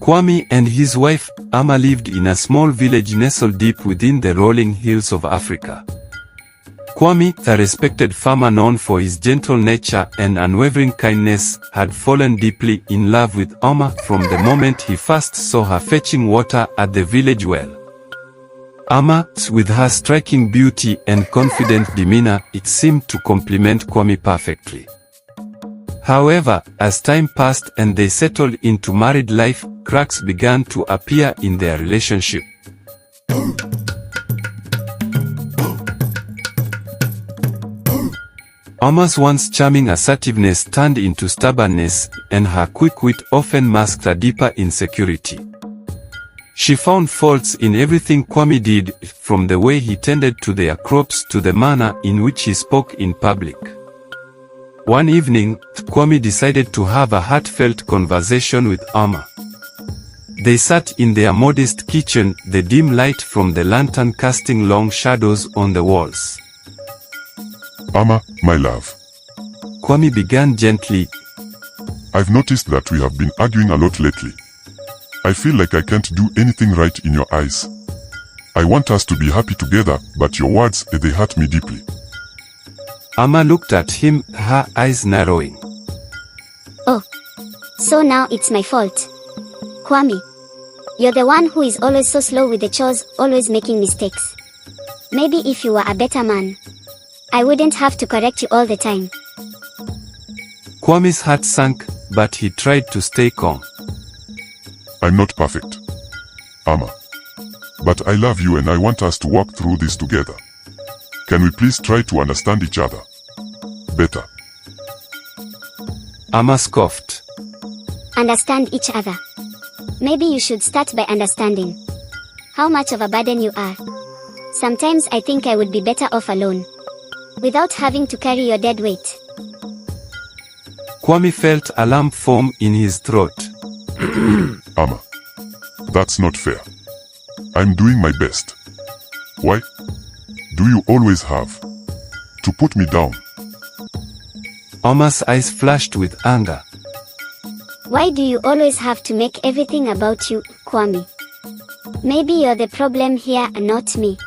Kwame and his wife, Ama, lived in a small village nestled deep within the rolling hills of Africa. Kwame, the respected farmer known for his gentle nature and unwavering kindness, had fallen deeply in love with Ama from the moment he first saw her fetching water at the village well. Ama, with her striking beauty and confident demeanor, it seemed to complement Kwame perfectly. However, as time passed and they settled into married life, cracks began to appear in their relationship. Ama's once charming assertiveness turned into stubbornness, and her quick wit often masked a deeper insecurity. She found faults in everything Kwame did, from the way he tended to their crops to the manner in which he spoke in public. One evening, Kwame decided to have a heartfelt conversation with Ama. They sat in their modest kitchen, the dim light from the lantern casting long shadows on the walls. Ama, my love. Kwame began gently. I've noticed that we have been arguing a lot lately. I feel like I can't do anything right in your eyes. I want us to be happy together, but your words, they hurt me deeply. Ama looked at him, her eyes narrowing. Oh, so now it's my fault. Kwame, you're the one who is always so slow with the chores, always making mistakes. Maybe if you were a better man, I wouldn't have to correct you all the time. Kwame's heart sank, but he tried to stay calm. I'm not perfect, Ama. But I love you and I want us to walk through this together. Can we please try to understand each other better? Ama scoffed. Understand each other. Maybe you should start by understanding how much of a burden you are. Sometimes I think I would be better off alone, without having to carry your dead weight. Kwame felt a lump form in his throat. Ama, that's not fair. I'm doing my best. Why do you always have to put me down? Ama's eyes flashed with anger. Why do you always have to make everything about you, Kwame? Maybe you're the problem here and not me.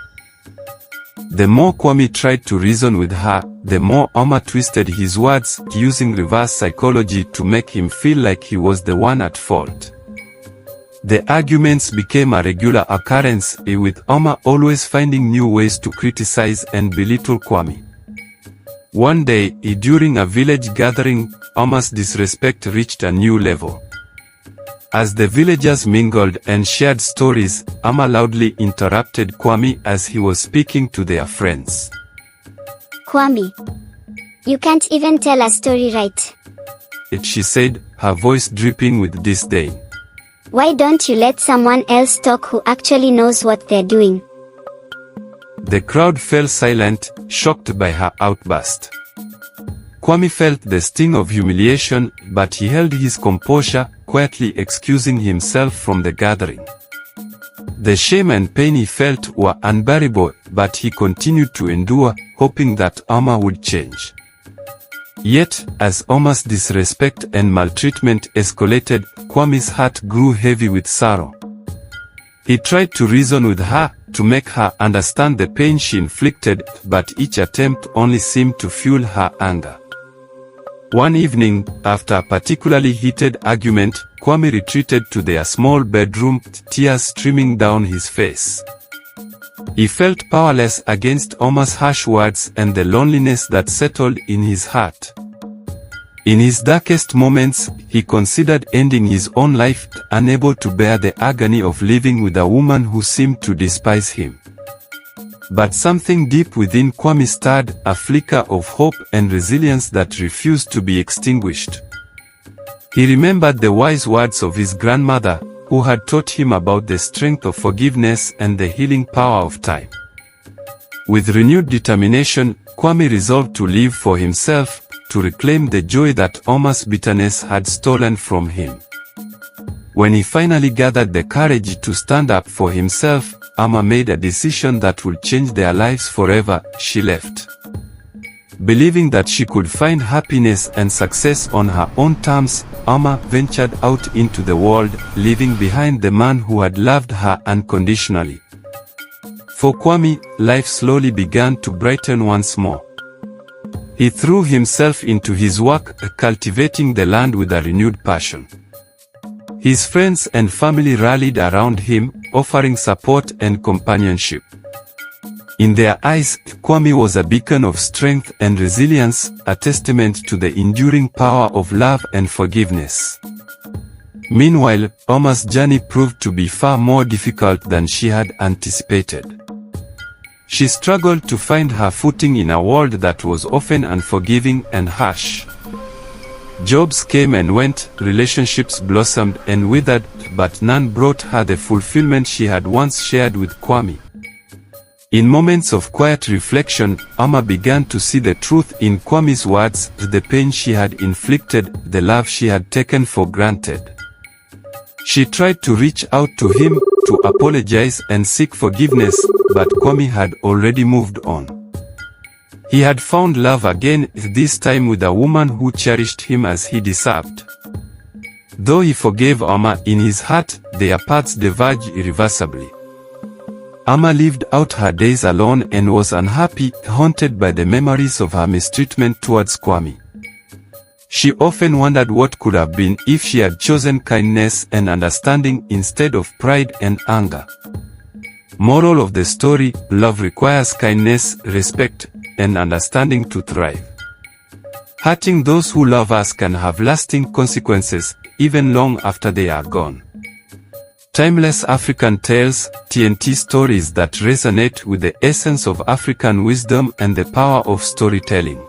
The more Kwame tried to reason with her, the more Ama twisted his words, using reverse psychology to make him feel like he was the one at fault. The arguments became a regular occurrence, with Ama always finding new ways to criticize and belittle Kwame. One day, during a village gathering, Ama's disrespect reached a new level. As the villagers mingled and shared stories, Ama loudly interrupted Kwame as he was speaking to their friends. Kwame, you can't even tell a story right. She said, her voice dripping with disdain. Why don't you let someone else talk who actually knows what they're doing? The crowd fell silent, shocked by her outburst. Kwame felt the sting of humiliation, but he held his composure, quietly excusing himself from the gathering. The shame and pain he felt were unbearable, but he continued to endure, hoping that Ama would change. Yet, as Ama's disrespect and maltreatment escalated, Kwame's heart grew heavy with sorrow. He tried to reason with her, to make her understand the pain she inflicted, but each attempt only seemed to fuel her anger. One evening, after a particularly heated argument, Kwame retreated to their small bedroom, tears streaming down his face. He felt powerless against Ama's harsh words and the loneliness that settled in his heart. In his darkest moments, he considered ending his own life, unable to bear the agony of living with a woman who seemed to despise him. But something deep within Kwame stirred, a flicker of hope and resilience that refused to be extinguished. He remembered the wise words of his grandmother, who had taught him about the strength of forgiveness and the healing power of time. With renewed determination, Kwame resolved to live for himself, to reclaim the joy that Ama's bitterness had stolen from him. When he finally gathered the courage to stand up for himself, Ama made a decision that would change their lives forever. She left. Believing that she could find happiness and success on her own terms, Amma ventured out into the world, leaving behind the man who had loved her unconditionally. For Kwame, life slowly began to brighten once more. He threw himself into his work, cultivating the land with a renewed passion. His friends and family rallied around him, offering support and companionship. In their eyes, Kwame was a beacon of strength and resilience, a testament to the enduring power of love and forgiveness. Meanwhile, Amma's journey proved to be far more difficult than she had anticipated. She struggled to find her footing in a world that was often unforgiving and harsh. Jobs came and went, relationships blossomed and withered, but none brought her the fulfillment she had once shared with Kwame. In moments of quiet reflection, Amma began to see the truth in Kwame's words, the pain she had inflicted, the love she had taken for granted. She tried to reach out to him, to apologize and seek forgiveness, but Kwame had already moved on. He had found love again, this time with a woman who cherished him as he deserved. Though he forgave Amma, in his heart, their paths diverged irreversibly. Amma lived out her days alone and was unhappy, haunted by the memories of her mistreatment towards Kwame. She often wondered what could have been if she had chosen kindness and understanding instead of pride and anger. Moral of the story: love requires kindness, respect, and understanding to thrive. Hurting those who love us can have lasting consequences, even long after they are gone. Timeless African Tales, TNT stories that resonate with the essence of African wisdom and the power of storytelling.